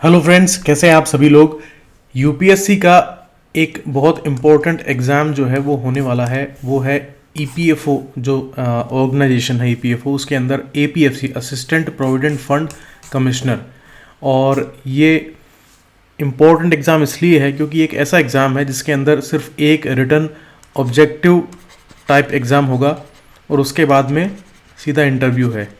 Hello friends, कैसे हैं आप सभी लोग। यूपीएससी का एक बहुत इम्पोर्टेंट एग्ज़ाम जो है वो होने वाला है, वो है ईपीएफओ। जो ऑर्गेनाइजेशन है ईपीएफओ, उसके अंदर APFC, assistant provident fund commissioner. और ये इम्पोर्टेंट एग्ज़ाम इसलिए है क्योंकि एक ऐसा एग्ज़ाम है जिसके अंदर सिर्फ एक रिटन ऑब्जेक्टिव टाइप एग्ज़ाम होगा और उसके बाद में सीधा इंटरव्यू है।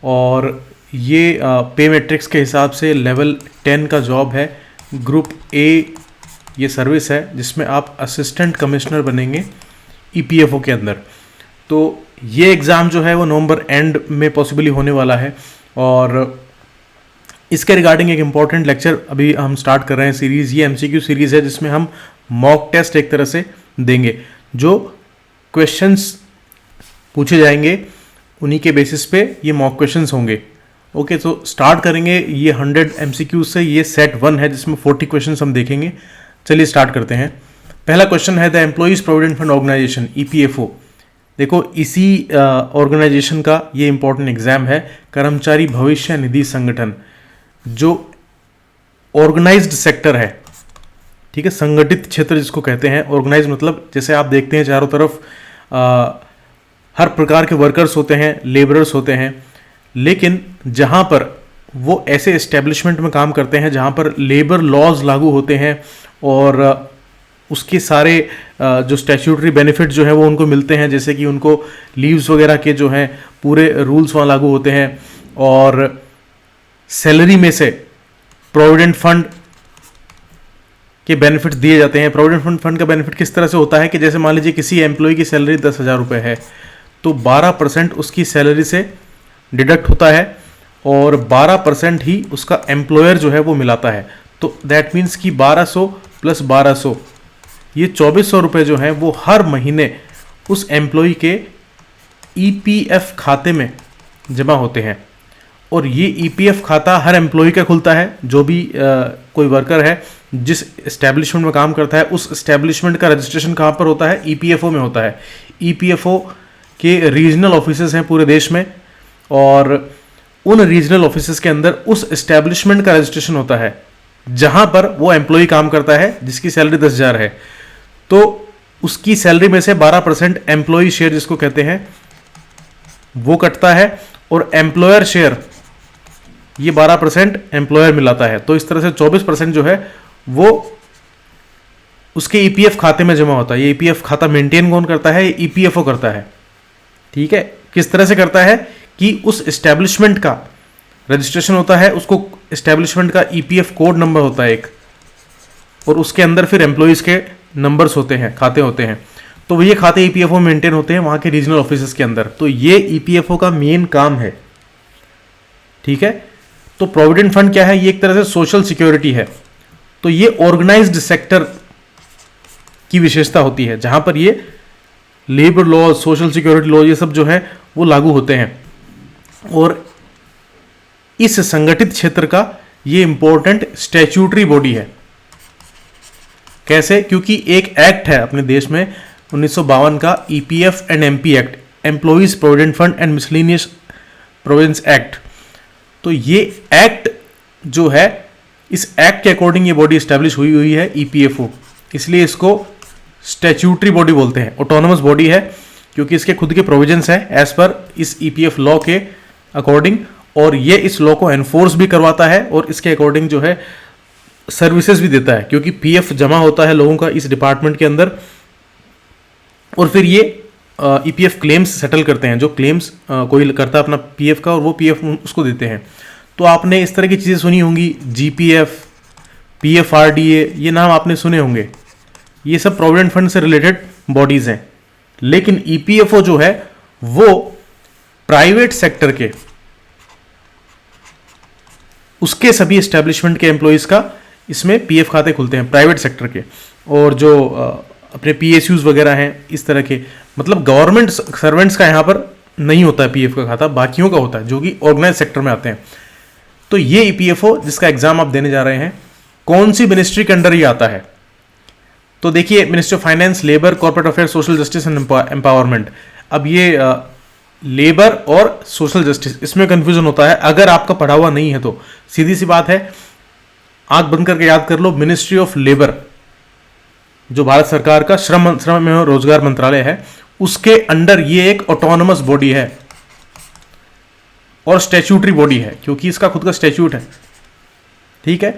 और ये पे मैट्रिक्स के हिसाब से लेवल 10 का जॉब है। ग्रुप ए ये सर्विस है जिसमें आप असिस्टेंट कमिश्नर बनेंगे ईपीएफओ के अंदर। तो ये एग्ज़ाम जो है वो नवंबर एंड में पॉसिबली होने वाला है। और इसके रिगार्डिंग एक इम्पॉर्टेंट लेक्चर अभी हम स्टार्ट कर रहे हैं सीरीज़। ये एमसीक्यू सीरीज़ है जिसमें हम मॉक टेस्ट एक तरह से देंगे। जो क्वेश्चंस पूछे जाएंगे उन्हीं के बेसिस पे ये मॉक क्वेश्चंस होंगे। ओके, तो स्टार्ट करेंगे ये 100 एमसीक्यू से। ये सेट 1 है जिसमें 40 क्वेश्चंस हम देखेंगे। चलिए स्टार्ट करते हैं। पहला क्वेश्चन है the employees provident fund organisation EPFO. देखो, इसी ऑर्गेनाइजेशन का ये इंपॉर्टेंट एग्जाम है। कर्मचारी भविष्य निधि संगठन जो ऑर्गेनाइज्ड सेक्टर है, ठीक है, संगठित क्षेत्र जिसको कहते हैं। ऑर्गेनाइज मतलब जैसे आप देखते हैं चारों तरफ हर प्रकार के वर्कर्स होते हैं, लेबरर्स होते हैं, लेकिन जहाँ पर वो ऐसे एस्टेब्लिशमेंट में काम करते हैं जहाँ पर लेबर लॉज लागू होते हैं और उसके सारे जो स्टैट्यूटरी बेनिफिट जो है वो उनको मिलते हैं, जैसे कि उनको लीव्स वगैरह के जो हैं पूरे रूल्स वहाँ लागू होते हैं। और सैलरी में से प्रोविडेंट फंड के बेनिफिट दिए जाते हैं। प्रोविडेंट फंड का बेनिफिट किस तरह से होता है कि जैसे मान लीजिए किसी एम्प्लॉय की सैलरी 10,000 रुपये है तो 12% उसकी सैलरी से डिडक्ट होता है और 12% ही उसका एम्प्लॉयर जो है वो मिलाता है। तो दैट मीन्स कि 1200 प्लस 1200 ये 2400 रुपये जो हैं वो हर महीने उस एम्प्लॉय के ईपीएफ खाते में जमा होते हैं। और ये ईपीएफ खाता हर एम्प्लॉय का खुलता है। जो भी कोई वर्कर है जिस एस्टेब्लिशमेंट में काम करता है उस एस्टेब्लिशमेंट का रजिस्ट्रेशन कहाँ पर होता है? ईपीएफओ में होता है। ईपीएफओ के रीजनल ऑफिसेज हैं पूरे देश में और उन रीजनल ऑफिसेज के अंदर उस एस्टेब्लिशमेंट का रजिस्ट्रेशन होता है जहां पर वो एम्प्लॉय काम करता है जिसकी सैलरी 10,000 है। तो उसकी सैलरी में से 12% एम्प्लॉय शेयर जिसको कहते हैं वो कटता है और एम्प्लॉयर शेयर ये 12% एम्प्लॉयर मिलाता है। तो इस तरह से 24% जो है वो उसके ईपीएफ खाते में जमा होता है। ये ईपीएफ खाता मेंटेन कौन करता है? ये ईपीएफओ करता है। ठीक है, किस तरह से करता है कि उस एस्टेब्लिशमेंट का रजिस्ट्रेशन होता है, उसको एस्टेब्लिशमेंट का ईपीएफ कोड नंबर होता है एक, और उसके अंदर फिर एम्प्लॉइज के नंबर्स होते हैं, खाते होते हैं। तो ये खाते ईपीएफओ में मेंटेन होते हैं वहां के रीजनल ऑफिसेस के अंदर। तो ये ईपीएफओ का मेन काम है। ठीक है, तो प्रोविडेंट फंड क्या है? ये एक तरह से सोशल सिक्योरिटी है। तो ये ऑर्गेनाइज्ड सेक्टर की विशेषता होती है जहां पर ये labour law, social security law ये सब जो है वो लागू होते हैं। और इस संगठित क्षेत्र का ये इंपॉर्टेंट स्टैट्यूटरी बॉडी है। कैसे? क्योंकि एक एक्ट है अपने देश में 1952 का, EPF and MP act, employees provident fund and miscellaneous Providence act. तो ये एक्ट जो है, इस एक्ट के अकॉर्डिंग ये बॉडी स्टैब्लिश हुई है ईपीएफओ, इसलिए इसको स्टैट्यूटरी बॉडी बोलते हैं। ऑटोनोमस बॉडी है क्योंकि इसके खुद के प्रोविजंस हैं एज पर इस ईपीएफ लॉ के अकॉर्डिंग, और ये इस लॉ को एनफोर्स भी करवाता है और इसके अकॉर्डिंग जो है सर्विसेज भी देता है। क्योंकि पीएफ जमा होता है लोगों का इस डिपार्टमेंट के अंदर और फिर ये ईपीएफ क्लेम्स सेटल करते हैं। जो क्लेम्स कोई करता है अपना पीएफ का और वो पीएफ उसको देते हैं। तो आपने इस तरह की चीज़ें सुनी होंगी, जीपीएफ, पीएफआरडीए, ये नाम आपने सुने होंगे। ये सब प्रोविडेंट फंड से रिलेटेड बॉडीज हैं। लेकिन ईपीएफओ जो है वो प्राइवेट सेक्टर के, उसके सभी एस्टेब्लिशमेंट के एम्प्लॉइज का इसमें पीएफ खाते खुलते हैं, प्राइवेट सेक्टर के। और जो अपने पीएसयूज वगैरह हैं इस तरह के, मतलब गवर्नमेंट सर्वेंट्स का यहाँ पर नहीं होता है पीएफ का खाता, बाकियों का होता है जो कि ऑर्गेनाइज सेक्टर में आते हैं। तो ये ईपीएफओ जिसका एग्जाम आप देने जा रहे हैं, कौन सी मिनिस्ट्री के अंडर ये आता है? तो देखिए, ministry of finance, labour, corporate affair, social justice and empowerment. अब ये लेबर और सोशल जस्टिस, इसमें कंफ्यूजन होता है अगर आपका पढ़ा हुआ नहीं है तो। सीधी सी बात है, आंख बंद करके याद कर लो, मिनिस्ट्री ऑफ लेबर जो भारत सरकार का श्रम एवं रोजगार मंत्रालय है, उसके अंडर ये एक ऑटोनोमस बॉडी है और स्टैट्यूटरी बॉडी है, क्योंकि इसका खुद का स्टैट्यूट है। ठीक है,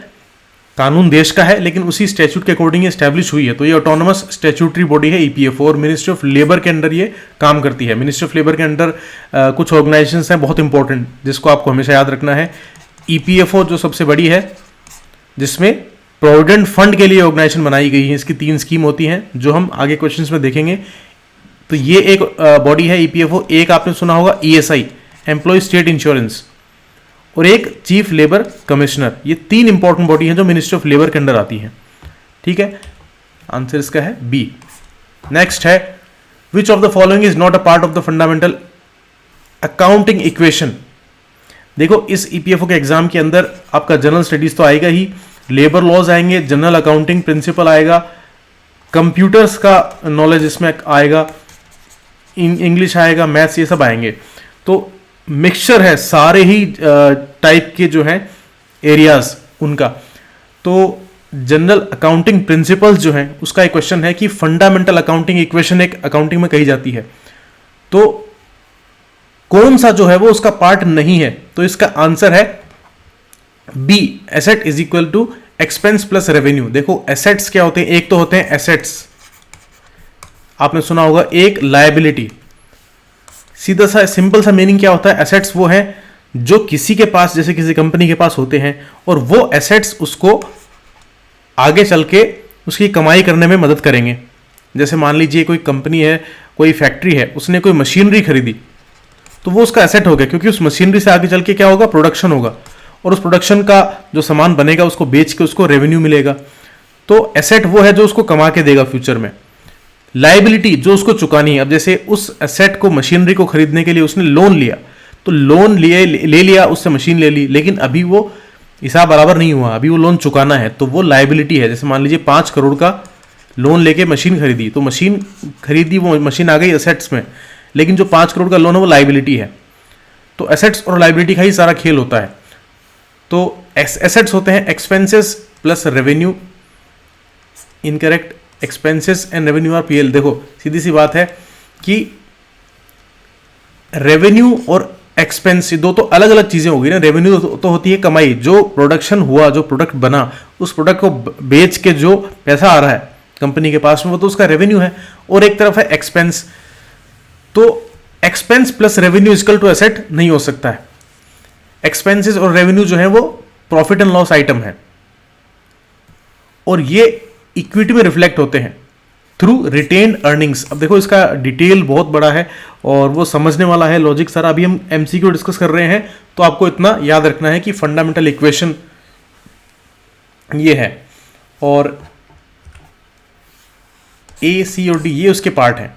कानून देश का है लेकिन उसी स्टैट्यूट के अकॉर्डिंग एस्टैब्लिश हुई है, तो ये ऑटोनोमस स्टैट्यूटरी बॉडी है ईपीएफओ, और मिनिस्ट्री ऑफ लेबर के अंडर ये काम करती है। मिनिस्ट्री ऑफ लेबर के अंडर कुछ ऑर्गेनाइजेशंस हैं बहुत इंपॉर्टेंट, जिसको आपको हमेशा याद रखना है। ईपीएफओ जो सबसे बड़ी है, जिसमें प्रोविडेंट फंड के लिए ऑर्गेनाइजेशन बनाई गई है, इसकी 3 स्कीम होती हैं जो हम आगे क्वेश्चंस में देखेंगे। तो ये एक बॉडी है ईपीएफओ। एक आपने सुना होगा ईएसआई, एम्प्लॉय स्टेट इंश्योरेंस, और एक चीफ लेबर कमिश्नर। ये 3 इंपॉर्टेंट बॉडी हैं जो मिनिस्ट्री ऑफ लेबर के अंडर आती हैं। ठीक है, आंसर इसका है बी। नेक्स्ट है, which of the following is not a part of the fundamental accounting equation. देखो, इस ईपीएफओ के एग्जाम के अंदर आपका जनरल स्टडीज तो आएगा ही, लेबर लॉज आएंगे, जनरल अकाउंटिंग प्रिंसिपल आएगा, कंप्यूटर्स का नॉलेज इसमें आएगा, इंग्लिश आएगा, मैथ्स, ये सब आएंगे। तो मिक्सचर है सारे ही टाइप के जो हैं एरियाज उनका। तो जनरल अकाउंटिंग प्रिंसिपल्स जो हैं उसका एक क्वेश्चन है कि फंडामेंटल अकाउंटिंग इक्वेशन एक अकाउंटिंग में कही जाती है, तो कौन सा जो है वो उसका पार्ट नहीं है। तो इसका आंसर है B, asset is equal to expense plus revenue. देखो, एसेट्स क्या होते हैं, एक तो होते हैं एसेट्स, आपने सुना होगा, एक लायबिलिटी। सीधा सा सिंपल सा मीनिंग क्या होता है, एसेट्स वो है जो किसी के पास, जैसे किसी कंपनी के पास होते हैं, और वो एसेट्स उसको आगे चल के उसकी कमाई करने में मदद करेंगे। जैसे मान लीजिए कोई कंपनी है, कोई फैक्ट्री है, उसने कोई मशीनरी खरीदी, तो वो उसका एसेट हो गया, क्योंकि उस मशीनरी से आगे चल के क्या होगा, प्रोडक्शन होगा, और उस प्रोडक्शन का जो सामान बनेगा उसको बेच के उसको रेवेन्यू मिलेगा। तो एसेट वो है जो उसको कमा के देगा फ्यूचर में। लायबिलिटी जो उसको चुकानी है, अब जैसे उस एसेट को, मशीनरी को खरीदने के लिए उसने लोन लिया, तो लोन ले लिया, उससे मशीन ले ली, लेकिन अभी वो हिसाब बराबर नहीं हुआ, अभी वो लोन चुकाना है, तो वो लायबिलिटी है। जैसे मान लीजिए 5 करोड़ का लोन लेके मशीन खरीदी, तो मशीन खरीदी, वो मशीन आ गई एसेट्स में, लेकिन जो 5 करोड़ का लोन है वो लायबिलिटी है। तो एसेट्स और लायबिलिटी का ही सारा खेल होता है। तो एसेट्स होते हैं expenses plus revenue, incorrect, expenses and revenue are PL. देखो, सीधी सी बात है कि रेवेन्यू और एक्सपेंस दो तो अलग अलग चीजें होगी ना। रेवेन्यू तो होती है कमाई, जो प्रोडक्शन हुआ, जो प्रोडक्ट बना, उस प्रोडक्ट को बेच के जो पैसा आ रहा है कंपनी के पास में, वो तो उसका रेवेन्यू है। और एक तरफ है एक्सपेंस, तो expense plus revenue equal to asset नहीं हो सकता है। एक्सपेंसेस और रेवेन्यू जो है वो प्रॉफिट एंड लॉस आइटम है, और ये इक्विटी में रिफ्लेक्ट होते हैं थ्रू रिटेन्ड अर्निंग्स। अब देखो, इसका डिटेल बहुत बड़ा है और वो समझने वाला है, लॉजिक सारा। अभी हम एमसीक्यू डिस्कस कर रहे हैं, तो आपको इतना याद रखना है कि फंडामेंटल इक्वेशन ये है, और ए, सी और डी ये उसके पार्ट हैं।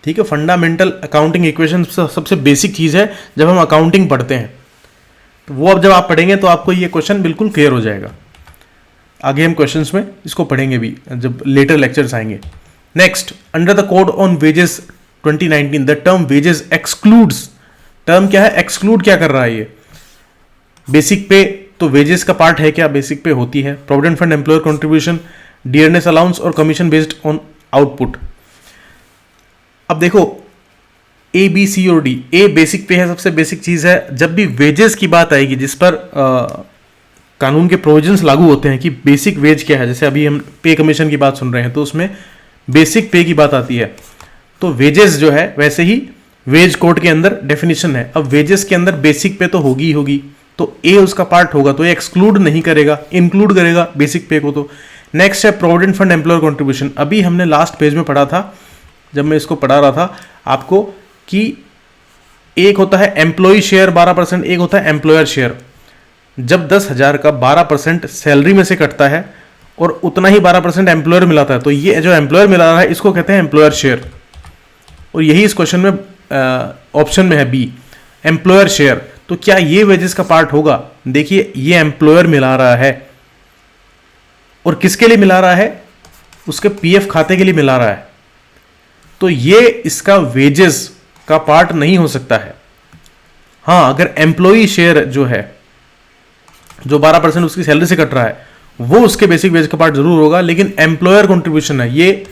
ठीक है, फंडामेंटल अकाउंटिंग इक्वेशन सबसे बेसिक चीज़ है जब हम अकाउंटिंग पढ़ते हैं, तो वो अब जब आप पढ़ेंगे तो आपको ये क्वेश्चन बिल्कुल क्लियर हो जाएगा। आगे हम क्वेश्चंस में इसको पढ़ेंगे भी जब लेटर लेक्चर्स आएंगे। Next, under the code on wages 2019 the term wages excludes. Term क्या है, एक्सक्लूड क्या कर रहा है ये? बेसिक पे तो वेजेस का पार्ट है क्या? बेसिक पे होती है। Provident fund, employer contribution, dearness allowance और कमीशन बेस्ड ऑन आउटपुट। अब देखो, ए, बी, सी और डी। ए बेसिक पे है, सबसे बेसिक चीज है। जब भी वेजेस की बात आएगी, जिस पर कानून के प्रोविजंस लागू होते हैं कि बेसिक वेज क्या है, जैसे अभी हम पे कमीशन की बात सुन रहे हैं, तो उसमें बेसिक पे की बात आती है। तो वेजेस जो है, वैसे ही वेज कोड के अंदर डेफिनेशन है। अब वेजेस के अंदर बेसिक पे तो होगी ही होगी, तो ए उसका पार्ट होगा, तो ये एक्सक्लूड नहीं करेगा, इंक्लूड करेगा बेसिक पे को। तो नेक्स्ट है प्रोविडेंट फंड, एम्प्लॉयर कंट्रीब्यूशन। अभी हमने लास्ट पेज में पढ़ा था, जब मैं इसको पढ़ा रहा था आपको, कि एक होता है एम्प्लॉय शेयर 12%, एक होता है एम्प्लॉयर शेयर। जब 10,000 का 12% सैलरी में से कटता है और उतना ही 12% एम्प्लॉयर मिलाता है, तो ये जो एम्प्लॉयर मिला रहा है इसको कहते हैं एम्प्लॉयर शेयर। और यही इस क्वेश्चन में ऑप्शन में है बी, एम्प्लॉयर शेयर। तो क्या ये वेजेस का पार्ट होगा? देखिए, ये एम्प्लॉयर मिला रहा है, और किसके लिए मिला रहा है? उसके पीएफ खाते के लिए मिला रहा है, तो ये इसका वेजेस का पार्ट नहीं हो सकता है। हाँ, अगर एम्प्लॉई शेयर जो है जो 12% उसकी सैलरी से कट रहा है वो उसके बेसिक वेज का पार्ट जरूर होगा, लेकिन एम्प्लॉयर कंट्रीब्यूशन है ये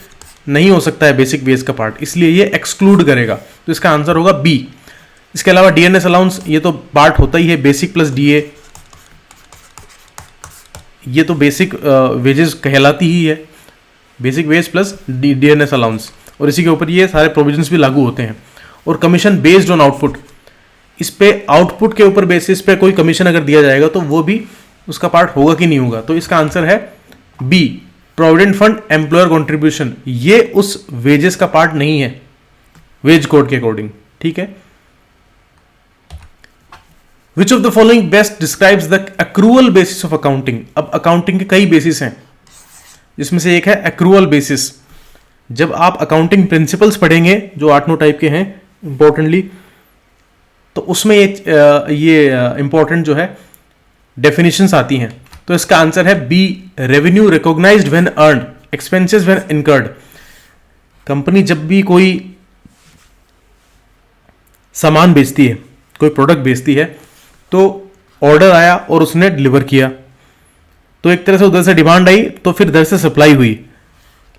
नहीं हो सकता है बेसिक वेज का पार्ट, इसलिए ये एक्सक्लूड करेगा। तो इसका आंसर होगा बी। इसके अलावा डीएनएस अलाउंस ये तो पार्ट होता ही है, बेसिक प्लस डीए, ये तो बेसिक वेजेस कहलाती ही है, basic veg plus DNS allowance, और इसी के ऊपर ये सारे प्रोविजंस भी लागू होते हैं। और कमीशन बेस्ड ऑन आउटपुट, इस पे आउटपुट के ऊपर बेसिस पे कोई कमीशन अगर दिया जाएगा तो वो भी उसका पार्ट होगा कि नहीं होगा। तो इसका आंसर है B, provident fund employer contribution, ये उस वेजेस का पार्ट नहीं है वेज कोड के अकॉर्डिंग, ठीक है। Which of the following best describes the accrual basis of accounting. अब अकाउंटिंग के कई बेसिस हैं, जिसमें से एक है एक्रूअल बेसिस। जब आप अकाउंटिंग प्रिंसिपल्स पढ़ेंगे जो 8-9 टाइप के हैं इंपॉर्टेंटली, तो उसमें ये इंपॉर्टेंट जो है डेफिनेशंस आती हैं। तो इसका आंसर है B, revenue recognised when earned, expenses when incurred. Company जब भी कोई सामान बेचती है, कोई प्रोडक्ट बेचती है, तो ऑर्डर आया और उसने डिलीवर किया, तो एक तरह से उधर से डिमांड आई तो फिर इधर से सप्लाई हुई।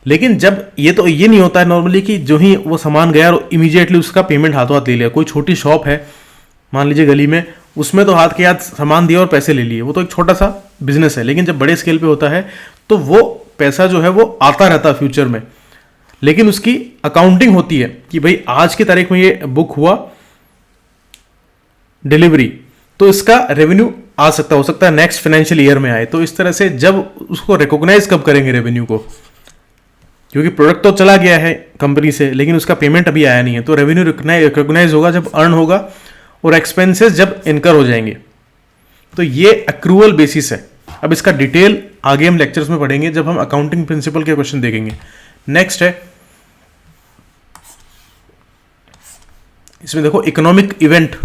लेकिन जब ये नहीं होता है नॉर्मली कि जो ही वो सामान गया और इमीडिएटली उसका पेमेंट हाथों हाथ ले लिया। कोई छोटी शॉप है मान लीजिए गली में, उसमें तो हाथ के हाथ सामान दिया और पैसे ले लिए, वो तो एक छोटा सा बिजनेस है। लेकिन जब बड़े स्केल पे होता है तो वो पैसा जो है वो आता रहता है फ्यूचर में, लेकिन उसकी अकाउंटिंग होती है कि भाई आज की तारीख में ये बुक हुआ डिलीवरी, तो इसका रेवेन्यू आ सकता, हो सकता है नेक्स्ट फाइनेंशियल ईयर में आए। तो इस तरह से जब उसको रिकॉग्नाइज कब करेंगे रेवेन्यू को, क्योंकि प्रोडक्ट तो चला गया है कंपनी से लेकिन उसका पेमेंट अभी आया नहीं है, तो रेवेन्यू रिकॉग्नाइज होगा जब अर्न होगा और एक्सपेंसेस जब इनकर हो जाएंगे। तो ये एक्रूअल बेसिस है। अब इसका डिटेल आगे हम लेक्चर्स में पढ़ेंगे जब हम अकाउंटिंग प्रिंसिपल के क्वेश्चन देखेंगे। नेक्स्ट है, इसमें देखो इकोनॉमिक इवेंट,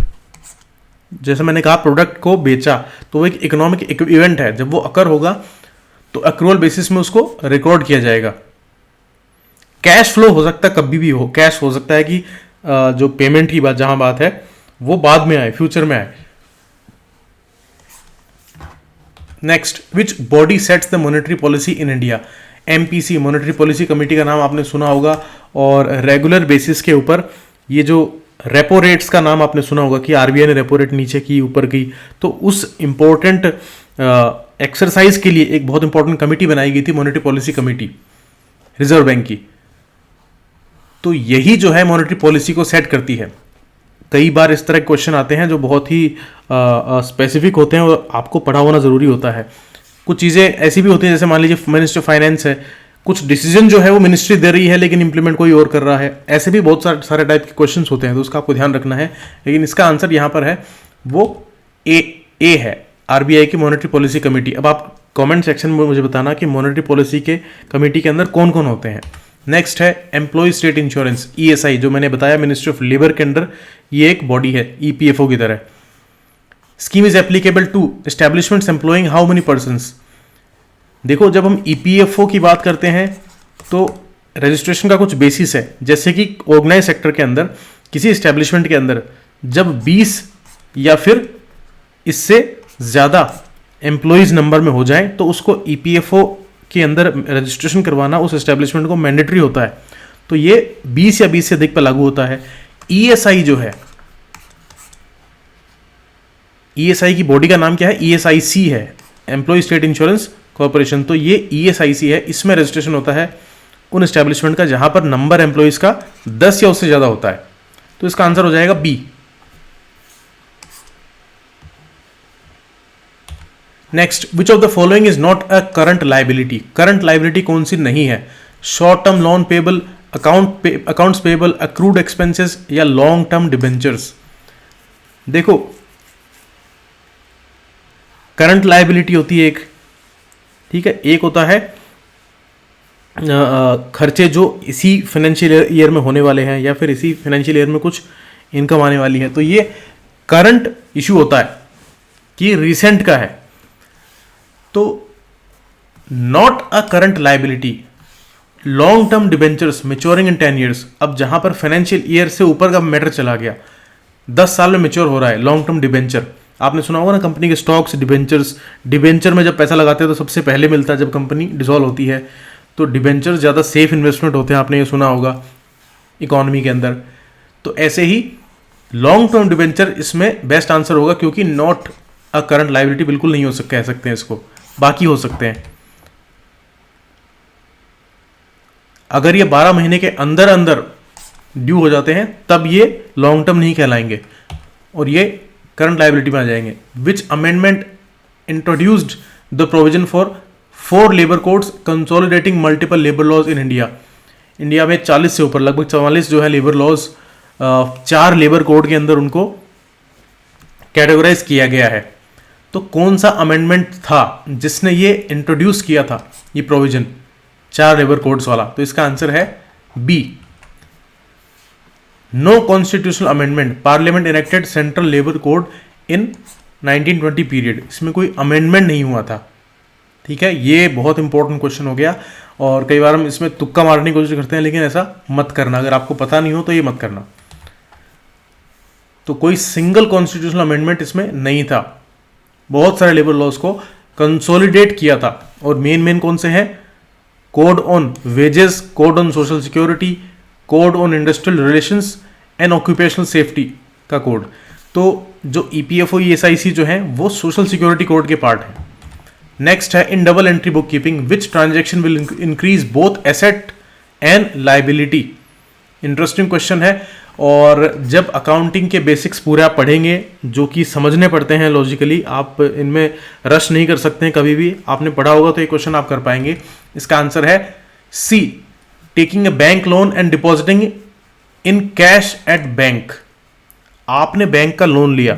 जैसे मैंने कहा प्रोडक्ट को बेचा तो वो एक इकोनॉमिक इवेंट है, जब वो अकर होगा तो एक्रूअल बेसिस में उसको रिकॉर्ड किया जाएगा। कैश फ्लो हो सकता है कभी भी हो, कैश हो सकता है कि जो पेमेंट की बात जहां बात है वो बाद में आए, फ्यूचर में आए। Next, which body sets the monetary policy in India. MPC, monetary policy committee का नाम आपने सुना होगा, और रेगुलर बेसिस के ऊपर ये जो रेपो रेट्स का नाम आपने सुना होगा कि आरबीआई ने रेपो रेट नीचे की ऊपर की, तो उस इंपॉर्टेंट एक्सरसाइज के लिए एक बहुत इंपॉर्टेंट कमेटी बनाई गई थी, monetary policy committee reserve bank की। तो यही जो है मॉनेटरी पॉलिसी को सेट करती है। कई बार इस तरह के क्वेश्चन आते हैं जो बहुत ही स्पेसिफिक होते हैं और आपको पढ़ा होना जरूरी होता है। कुछ चीज़ें ऐसी भी होती हैं, जैसे मान लीजिए मिनिस्टर फाइनेंस है, कुछ डिसीजन जो है वो मिनिस्ट्री दे रही है लेकिन इंप्लीमेंट कोई और कर रहा है। ऐसे भी बहुत सारे टाइप के क्वेश्चन होते हैं, तो उसका आपको ध्यान रखना है। लेकिन इसका आंसर यहाँ पर है वो ए है, आरबीआई की मॉनेटरी पॉलिसी कमेटी। अब आप कमेंट सेक्शन में मुझे बताना कि मॉनेटरी पॉलिसी के कमेटी के अंदर कौन कौन होते हैं। नेक्स्ट है एम्प्लॉय स्टेट इंश्योरेंस, ईएसआई, जो मैंने बताया मिनिस्ट्री ऑफ लेबर के अंडर ये एक बॉडी है ईपीएफओ की तरह। Scheme is applicable to establishments employing how many persons. देखो जब हम ईपीएफओ की बात करते हैं तो रजिस्ट्रेशन का कुछ बेसिस है, जैसे कि ऑर्गेनाइज सेक्टर के अंदर किसी एस्टैब्लिशमेंट के अंदर जब 20 या फिर इससे ज़्यादा एम्प्लॉइज नंबर में हो जाए तो उसको ईपीएफओ के अंदर रजिस्ट्रेशन करवाना उस एस्टैब्लिशमेंट को मैंडेटरी होता है। तो ये 20 या 20 से अधिक पर लागू होता है। ईएसआई जो है, ईएसआई की बॉडी का नाम क्या है, ईएसआईसी है, एम्प्लॉय स्टेट इंश्योरेंस कॉर्पोरेशन। तो ये ईएसआईसी है, इसमें रजिस्ट्रेशन होता है उन एस्टैब्लिशमेंट का जहां पर नंबर एम्प्लॉइज का 10 या उससे ज्यादा होता है। तो इसका आंसर हो जाएगा B. Next, which of the following is not a current liability. Current liability कौन सी नहीं है? Short term loan payable, accounts payable, accrued expenses या लॉन्ग टर्म डिबेंचर्स। देखो करंट लाइबिलिटी होती है एक, ठीक है, एक होता है खर्चे जो इसी फाइनेंशियल ईयर में होने वाले हैं या फिर इसी फाइनेंशियल ईयर में कुछ इनकम आने वाली है, तो ये करंट इशू होता है कि रिसेंट का है। तो not a current liability, long term debentures maturing in 10 years. अब जहां पर फाइनेंशियल ईयर से ऊपर का मैटर चला गया, 10 साल में मेच्योर हो रहा है लॉन्ग टर्म डिबेंचर, आपने सुना होगा ना, कंपनी के स्टॉक्स, डिबेंचर्स, डिबेंचर में जब पैसा लगाते हैं तो सबसे पहले मिलता है जब कंपनी डिसॉल्व होती है, तो डिबेंचर ज़्यादा सेफ इन्वेस्टमेंट होते हैं, आपने ये सुना होगा इकोनॉमी के अंदर। तो ऐसे ही लॉन्ग टर्म डिबेंचर इसमें बेस्ट आंसर होगा, क्योंकि नॉट अ करंट लाइबिलिटी बिल्कुल नहीं हो सकता, कह सकते हैं इसको, बाकी हो सकते हैं। अगर ये 12 महीने के अंदर अंदर ड्यू हो जाते हैं तब ये लॉन्ग टर्म नहीं कहलाएंगे और ये करंट लाइबिलिटी में आ जाएंगे। Which amendment introduced the provision for 4 labour codes consolidating multiple labour laws in India. India में 40 से ऊपर, लगभग 44 जो है लेबर लॉज 4 लेबर कोड के अंदर उनको कैटेगराइज किया गया है। तो कौन सा अमेंडमेंट था जिसने ये इंट्रोड्यूस किया था, ये प्रोविजन 4 लेबर कोड्स वाला? तो इसका आंसर है B, no constitutional amendment, parliament enacted central labour code in 1920 period. इसमें कोई अमेंडमेंट नहीं हुआ था। ठीक है, ये बहुत इंपॉर्टेंट क्वेश्चन हो गया और कई बार हम इसमें तुक्का मारने की कोशिश करते हैं, लेकिन ऐसा मत करना, अगर आपको पता नहीं हो तो ये मत करना। तो कोई सिंगल कॉन्स्टिट्यूशनल अमेंडमेंट इसमें नहीं था, बहुत सारे लेबर लॉज को कंसोलिडेट किया था। और मेन कौन से हैं? Code on wages, code on social security, code on industrial relations and occupational safety का कोड। तो जो ईपीएफओ ईएसआईसी जो है वो सोशल सिक्योरिटी कोड के पार्ट है। नेक्स्ट है in double entry book keeping which transaction will increase both asset and liability. Interesting question है, और जब अकाउंटिंग के बेसिक्स पूरे आप पढ़ेंगे जो कि समझने पड़ते हैं लॉजिकली, आप इनमें रश नहीं कर सकते हैं कभी भी, आपने पढ़ा होगा तो ये क्वेश्चन आप कर पाएंगे। इसका आंसर है C, taking a bank loan and depositing in cash at bank. आपने बैंक का लोन लिया,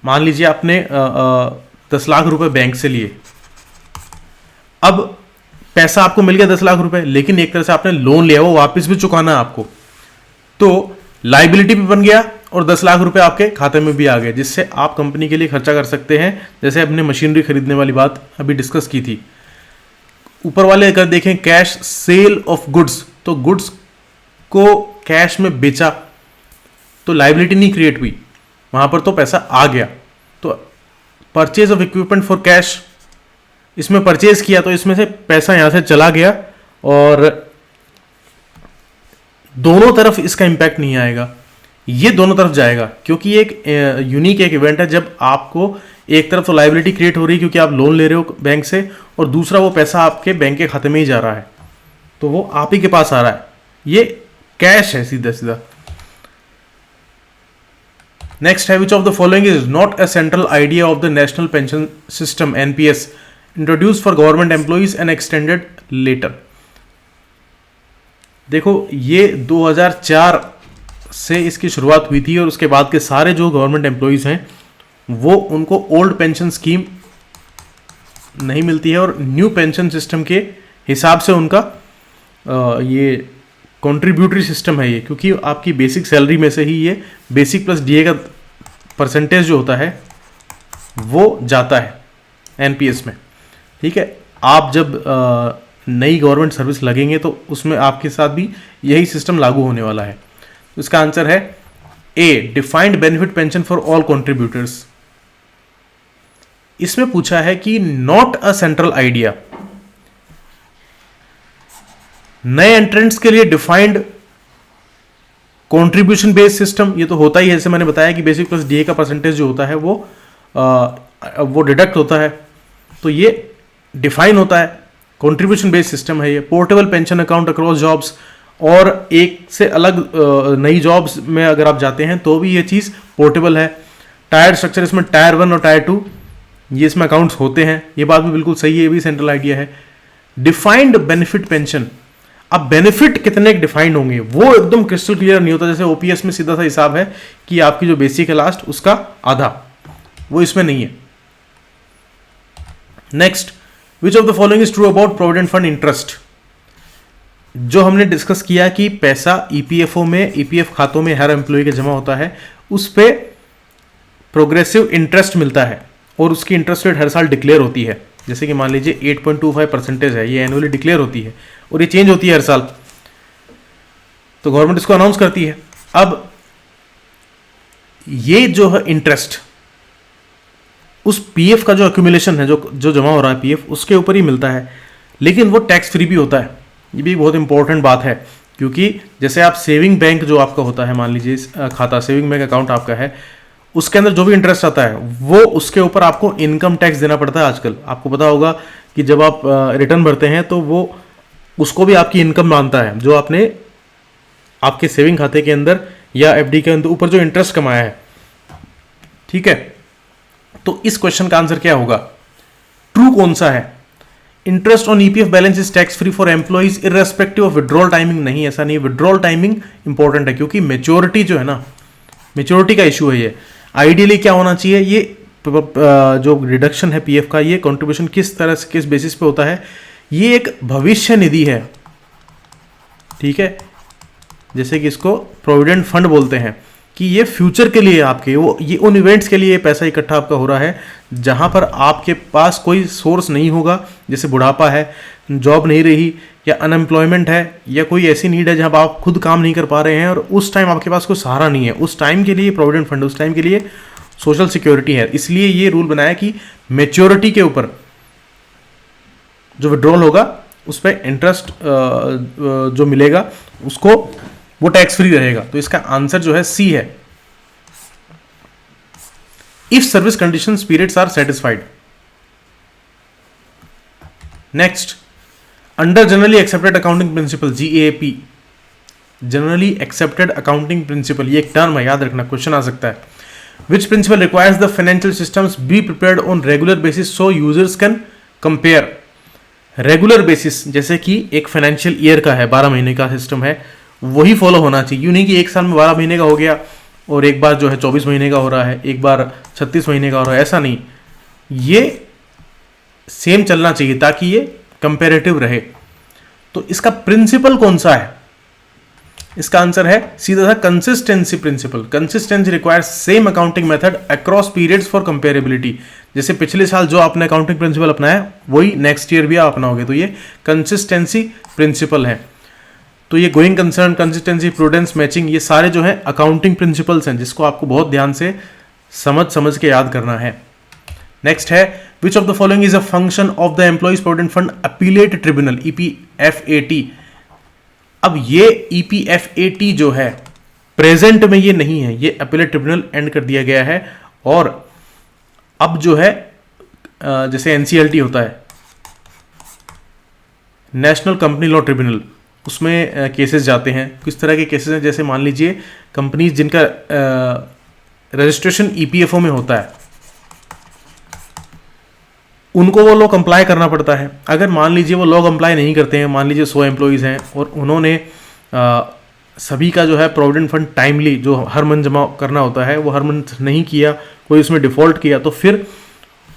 मान लीजिए आपने 10 लाख रुपए बैंक से लिए, अब पैसा आपको मिल गया 10 लाख रुपए, लेकिन एक तरह से आपने लोन लिया, वो वापस भी चुकाना है आपको, तो लाइबिलिटी भी बन गया और 10 लाख रुपए आपके खाते में भी आ गए, जिससे आप कंपनी के लिए खर्चा कर सकते हैं। जैसे अपने मशीनरी खरीदने वाली बात अभी डिस्कस की थी। ऊपर वाले अगर देखें कैश सेल ऑफ गुड्स, तो गुड्स को कैश में बेचा तो लाइबिलिटी नहीं क्रिएट हुई, वहां पर तो पैसा आ गया। तो purchase of equipment for cash, इसमें परचेज किया तो इसमें से पैसा यहां से चला गया और दोनों तरफ इसका इंपैक्ट नहीं आएगा, ये दोनों तरफ जाएगा, क्योंकि एक यूनिक एक इवेंट है जब आपको एक तरफ तो लाइबिलिटी क्रिएट हो रही है क्योंकि आप लोन ले रहे हो बैंक से, और दूसरा वो पैसा आपके बैंक के खाते में ही जा रहा है, तो वो आप ही के पास आ रहा है, ये कैश है सीधा सीधा। नेक्स्ट है which of the following is not a central idea of the national pension system NPS introduce for government employees and extended later. देखो ये 2004 से इसकी शुरुआत हुई थी और उसके बाद के सारे जो गवर्नमेंट एम्प्लॉइज हैं वो उनको ओल्ड पेंशन स्कीम नहीं मिलती है और न्यू पेंशन सिस्टम के हिसाब से उनका ये कॉन्ट्रीब्यूटरी सिस्टम है ये, क्योंकि आपकी बेसिक सैलरी में से ही ये बेसिक प्लस डीए का परसेंटेज जो होता है वो जाता है एनपीएस में। ठीक है, आप जब नई गवर्नमेंट सर्विस लगेंगे तो उसमें आपके साथ भी यही सिस्टम लागू होने वाला है। तो इसका आंसर है A, defined benefit pension for all contributors. इसमें पूछा है कि नॉट अ सेंट्रल आइडिया, नए एंट्रेंट्स के लिए डिफाइंड कंट्रीब्यूशन बेस्ड सिस्टम, ये तो होता ही है, जैसे मैंने बताया कि बेसिक प्लस डीए का परसेंटेज जो होता है वो डिडक्ट होता है, तो ये डिफाइन होता है, कंट्रीब्यूशन बेस्ड सिस्टम है ये। Portable pension account across jobs, और एक से अलग नई जॉब्स में अगर आप जाते हैं तो भी ये चीज़ पोर्टेबल है। टायर स्ट्रक्चर, इसमें टायर 1 और टायर 2 ये इसमें अकाउंट्स होते हैं, ये बात भी बिल्कुल सही है, ये भी सेंट्रल आइडिया है। डिफाइंड बेनिफिट पेंशन, अब बेनिफिट कितने डिफाइंड होंगे वो एकदम क्रिस्टल क्लियर नहीं होता। जैसे ओपीएस में सीधा सा हिसाब है कि आपकी जो बेसिक है लास्ट उसका आधा, वो इसमें नहीं है। Next, which of the following is true about provident fund interest. जो हमने डिस्कस किया कि पैसा ईपीएफओ में, ईपीएफ खातों में हर एम्प्लॉय के जमा होता है, उस पर प्रोग्रेसिव इंटरेस्ट मिलता है और उसकी इंटरेस्ट रेट हर साल डिक्लेयर होती है। जैसे कि मान लीजिए 8.25% है, ये एनुअली डिक्लेयर होती है और ये चेंज होती है हर साल, तो गवर्नमेंट इसको अनाउंस करती है। अब ये जो है इंटरेस्ट, उस पीएफ का जो एक्यूमुलेशन है, जो जो जमा हो रहा है पीएफ, उसके ऊपर ही मिलता है, लेकिन वो टैक्स फ्री भी होता है। ये भी बहुत इंपॉर्टेंट बात है, क्योंकि जैसे आप सेविंग बैंक जो आपका होता है, मान लीजिए खाता, सेविंग बैंक अकाउंट आपका है, उसके अंदर जो भी इंटरेस्ट आता है वो उसके ऊपर आपको इनकम टैक्स देना पड़ता है। आजकल आपको पता होगा कि जब आप रिटर्न भरते हैं तो वो उसको भी आपकी इनकम मानता है, जो आपने आपके सेविंग खाते के अंदर या एफडी के अंदर ऊपर जो इंटरेस्ट कमाया है। ठीक है, तो इस क्वेश्चन का आंसर क्या होगा, ट्रू कौन सा है? Interest on EPF balance is tax free for employees irrespective of withdrawal timing. नहीं, ऐसा नहीं है, विड्रॉल टाइमिंग इंपॉर्टेंट है, क्योंकि मेच्योरिटी जो है ना, मेच्योरिटी का इशू है ये। आइडियली क्या होना चाहिए, ये जो रिडक्शन है पीएफ का, ये कंट्रीब्यूशन किस तरह से, किस बेसिस पे होता है, ये एक भविष्य निधि है। ठीक है, जैसे कि इसको प्रोविडेंट फंड बोलते हैं, कि ये फ्यूचर के लिए आपके, वो ये उन इवेंट्स के लिए पैसा इकट्ठा आपका हो रहा है जहां पर आपके पास कोई सोर्स नहीं होगा, जैसे बुढ़ापा है, जॉब नहीं रही, या अनएम्प्लॉयमेंट है, या कोई ऐसी नीड है जहां आप खुद काम नहीं कर पा रहे हैं और उस टाइम आपके पास कोई सहारा नहीं है, उस टाइम के लिए प्रोविडेंट फंड, उस टाइम के लिए सोशल सिक्योरिटी है। इसलिए ये रूल बनाया कि मेच्योरिटी के ऊपर जो विड्रॉल होगा उस पर इंटरेस्ट जो मिलेगा उसको, वो टैक्स फ्री रहेगा। तो इसका आंसर जो है सी है, if service conditions periods are satisfied. Next, under generally accepted accounting principle, GAAP, generally accepted accounting principle, ये एक टर्म है, याद रखना, क्वेश्चन आ सकता है। Which principle requires the financial systems be prepared on regular basis so users can compare. Regular basis, जैसे कि एक फाइनेंशियल ईयर का है, 12 महीने का सिस्टम है, वही फॉलो होना चाहिए। यूं नहीं कि एक साल में 12 महीने का हो गया और एक बार जो है 24 महीने का हो रहा है, एक बार 36 महीने का हो रहा है, ऐसा नहीं, ये सेम चलना चाहिए ताकि ये कंपेरेटिव रहे। तो इसका प्रिंसिपल कौन सा है? इसका आंसर है सीधा सा consistency principle. Consistency requires same accounting method across periods for comparability. जैसे पिछले साल जो आपने अकाउंटिंग प्रिंसिपल अपनाया वही नेक्स्ट ईयर भी आप अपनाओगे, तो ये कंसिस्टेंसी प्रिंसिपल है। तो ये going concern, consistency, prudence, matching, ये सारे जो है अकाउंटिंग प्रिंसिपल्स हैं जिसको आपको बहुत ध्यान से समझ के याद करना है। नेक्स्ट है, which of the following is a function of the employees provident fund appellate tribunal, EPFAT. अब ये ईपीएफएटी जो है प्रेजेंट में ये नहीं है, ये अपीलेट ट्रिब्यूनल एंड कर दिया गया है। और अब जो है जैसे एनसीएलटी होता है, नेशनल कंपनी लॉ ट्रिब्यूनल, उसमें केसेस जाते हैं। किस तरह के केसेस हैं, जैसे मान लीजिए कंपनीज जिनका रजिस्ट्रेशन ईपीएफओ में होता है, उनको वो लॉ कंप्लाई करना पड़ता है। अगर मान लीजिए वो लॉ कंप्लाई नहीं करते हैं, मान लीजिए 100 एम्प्लॉइज़ हैं और उन्होंने सभी का जो है प्रोविडेंट फंड टाइमली जो हर मंथ जमा करना होता है वो हर मंथ नहीं किया, कोई उसमें डिफ़ॉल्ट किया, तो फिर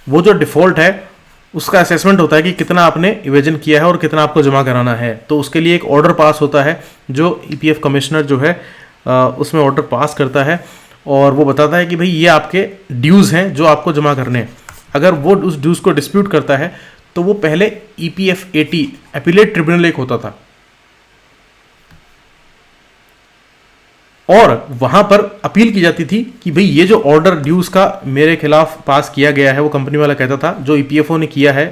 वो जो डिफ़ॉल्ट है उसका असेसमेंट होता है कि कितना आपने इवेजन किया है और कितना आपको जमा कराना है। तो उसके लिए एक ऑर्डर पास होता है जो ईपीएफ कमिश्नर जो है उसमें ऑर्डर पास करता है और वो बताता है कि भाई ये आपके ड्यूज़ हैं जो आपको जमा करने हैं। अगर वो उस ड्यूज़ को डिस्प्यूट करता है तो वो पहले ईपीएफएटी अपीलेट ट्रिब्यूनल एक होता था और वहां पर अपील की जाती थी कि भाई ये जो ऑर्डर ड्यूज का मेरे खिलाफ पास किया गया है, वो कंपनी वाला कहता था जो ईपीएफओ ने किया है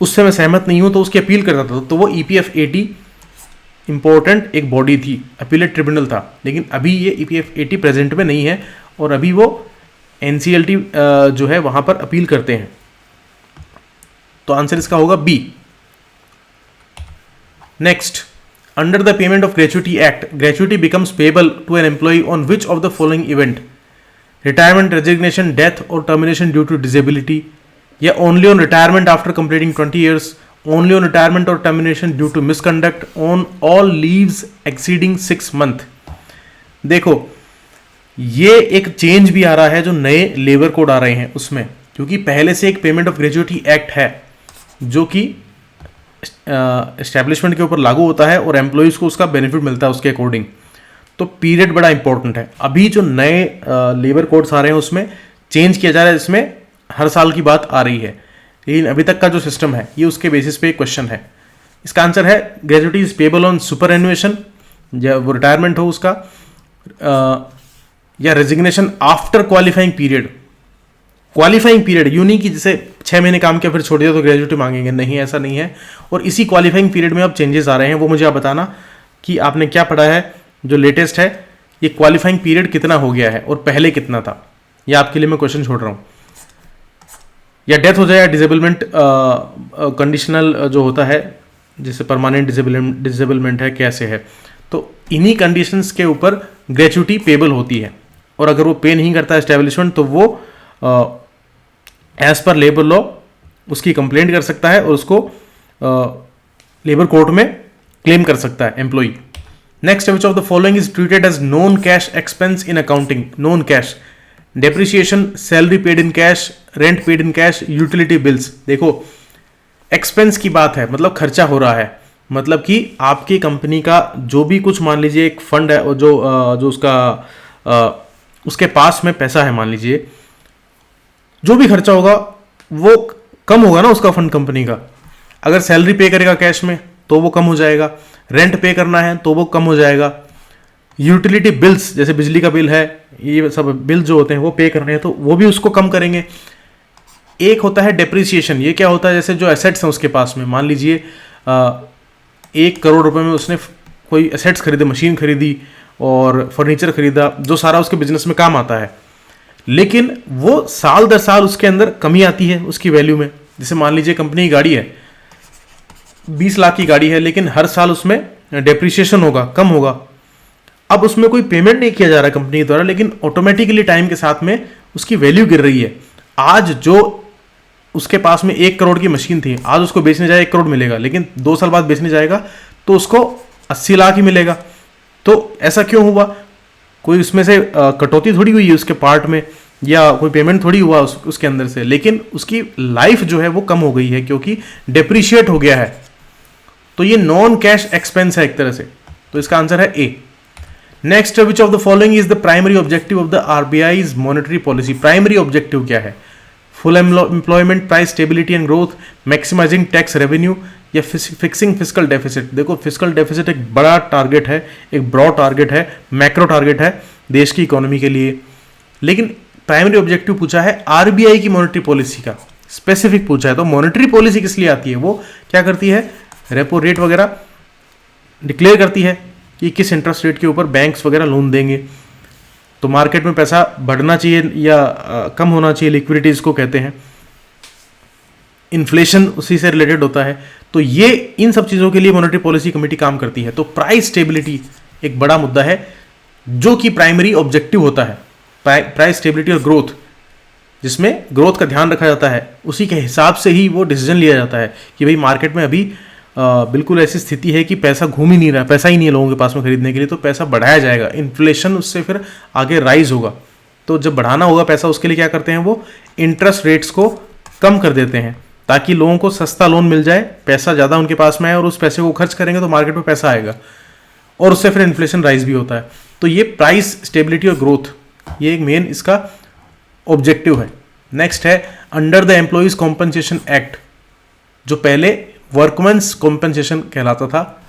उससे मैं सहमत नहीं हूं, तो उसकी अपील करता था। तो वो ईपीएफएटी इंपॉर्टेंट एक बॉडी थी, अपीलेट ट्रिब्यूनल था। लेकिन अभी ये ईपीएफएटी प्रेजेंट में नहीं है और अभी वो एनसीएलटी जो है वहां पर अपील करते हैं। तो आंसर इसका होगा B. Next, under the payment of gratuity act, gratuity becomes payable to an employee on which of the following event: retirement, resignation, death or termination due to disability, या only on retirement after completing 20 years, only on retirement or termination due to misconduct, on all leaves exceeding 6 month। देखो ये एक change भी आ रहा है जो नए labour code आ रहे हैं उसमें, क्योंकि पहले से एक पेमेंट ऑफ ग्रेजुएटी एक्ट है जो कि एस्टैब्लिशमेंट के ऊपर लागू होता है और एम्प्लॉइज को उसका बेनिफिट मिलता है उसके अकॉर्डिंग। तो पीरियड बड़ा इंपॉर्टेंट है। अभी जो नए लेबर कोड्स आ रहे हैं उसमें चेंज किया जा रहा है, इसमें हर साल की बात आ रही है, लेकिन अभी तक का जो सिस्टम है ये उसके बेसिस पे क्वेश्चन है। इसका आंसर है gratuity is payable on superannuation, या वो रिटायरमेंट हो उसका, या resignation after qualifying period, qualifying period, यूं नहीं कि जैसे 6 महीने काम किया फिर छोड़ दिया तो ग्रेजुएटी मांगेंगे, नहीं ऐसा नहीं है। और इसी क्वालिफाइंग पीरियड में अब चेंजेस आ रहे हैं, वो मुझे आप बताना कि आपने क्या पढ़ा है जो लेटेस्ट है, ये क्वालिफाइंग पीरियड कितना हो गया है और पहले कितना था, ये आपके लिए मैं क्वेश्चन छोड़ रहा हूँ। या डेथ हो जाए या डिसेबलमेंट कंडीशनल जो होता है, जैसे परमानेंट डिसेबलमेंट है, कैसे है, तो इन्हीं कंडीशंस के ऊपर ग्रेचुटी पेबल होती है। और अगर वो पे नहीं करता एस्टेब्लिशमेंट तो वो एज पर लेबर लॉ उसकी कंप्लेंट कर सकता है और उसको लेबर कोर्ट में क्लेम कर सकता है employee. Next, which of the following is treated as non cash expense in accounting? Non cash, depreciation, salary paid in cash, rent paid in cash, utility bills. देखो एक्सपेंस की बात है, मतलब खर्चा हो रहा है, मतलब कि आपकी कंपनी का जो भी कुछ, मान लीजिए एक फंड है और जो उसका उसके पास में पैसा है, मान लीजिए जो भी खर्चा होगा वो कम होगा ना उसका फंड कंपनी का। अगर सैलरी पे करेगा कैश में तो वो कम हो जाएगा, रेंट पे करना है तो वो कम हो जाएगा, यूटिलिटी बिल्स जैसे बिजली का बिल है, ये सब बिल जो होते हैं वो पे करने हैं तो वो भी उसको कम करेंगे। एक होता है डेप्रिसिएशन, ये क्या होता है, जैसे जो एसेट्स हैं उसके पास में, मान लीजिए 1 करोड़ रुपए में उसने कोई एसेट्स खरीदे, मशीन खरीदी और फर्नीचर खरीदा, जो सारा उसके बिजनेस में काम आता है, लेकिन वो साल दर साल उसके अंदर कमी आती है उसकी वैल्यू में। जैसे मान लीजिए कंपनी की गाड़ी है, 20 लाख की गाड़ी है, लेकिन हर साल उसमें डेप्रिसिएशन होगा, कम होगा। अब उसमें कोई पेमेंट नहीं किया जा रहा है कंपनी के द्वारा, लेकिन ऑटोमेटिकली टाइम के साथ में उसकी वैल्यू गिर रही है। आज जो उसके पास में 1 करोड़ की मशीन थी, आज उसको बेचने जाए 1 करोड़ मिलेगा, लेकिन 2 साल बाद बेचने जाएगा तो उसको 80 लाख ही मिलेगा। तो ऐसा क्यों हुआ? कोई उसमें से कटौती थोड़ी हुई है उसके पार्ट में, या कोई पेमेंट थोड़ी हुआ उसके अंदर से, लेकिन उसकी लाइफ जो है वो कम हो गई है क्योंकि डेप्रिशिएट हो गया है। तो ये नॉन कैश एक्सपेंस है एक तरह से, तो इसका आंसर है A. Next, which of the following is the primary objective of the RBI's monetary policy? Primary objective क्या है? Full employment, price stability and growth, maximising tax revenue, या फिक्सिंग फिस्कल डेफिसिट? देखो फिस्कल डेफिसिट एक बड़ा target है, एक broad target है, macro target है देश की इकोनॉमी के लिए, लेकिन प्राइमरी ऑब्जेक्टिव पूछा है आरबीआई की मॉनेटरी पॉलिसी का, स्पेसिफिक पूछा है। तो मॉनेटरी पॉलिसी किस लिए आती है? वो क्या करती है? रेपो रेट वगैरह डिक्लेयर करती है कि किस इंटरेस्ट रेट के ऊपर बैंक्स वगैरह लोन देंगे, तो मार्केट में पैसा बढ़ना चाहिए या कम होना चाहिए, लिक्विडिटी इसको कहते हैं। इन्फ्लेशन उसी से रिलेटेड होता है। तो ये इन सब चीज़ों के लिए मॉनेटरी पॉलिसी कमेटी काम करती है। तो प्राइस स्टेबिलिटी एक बड़ा मुद्दा है जो कि प्राइमरी ऑब्जेक्टिव होता है, प्राइस स्टेबिलिटी और ग्रोथ, जिसमें ग्रोथ का ध्यान रखा जाता है। उसी के हिसाब से ही वो डिसीजन लिया जाता है कि भाई मार्केट में अभी बिल्कुल ऐसी स्थिति है कि पैसा घूम ही नहीं रहा, पैसा ही नहीं है लोगों के पास में खरीदने के लिए, तो पैसा बढ़ाया जाएगा, इन्फ्लेशन उससे फिर आगे राइज होगा। तो जब बढ़ाना होगा पैसा, उसके लिए क्या करते हैं वो इंटरेस्ट रेट्स को कम कर देते हैं ताकि लोगों को सस्ता लोन मिल जाए, पैसा ज़्यादा उनके पास में आए और उस पैसे को खर्च करेंगे तो मार्केट में पैसा आएगा और उससे फिर इन्फ्लेशन राइज भी होता है। तो ये प्राइस स्टेबिलिटी और ग्रोथ, ये एक मेन इसका ऑब्जेक्टिव है। नेक्स्ट है under the employees compensation act, जो पहले वर्कमैन्स कॉम्पनसेशन कहलाता था,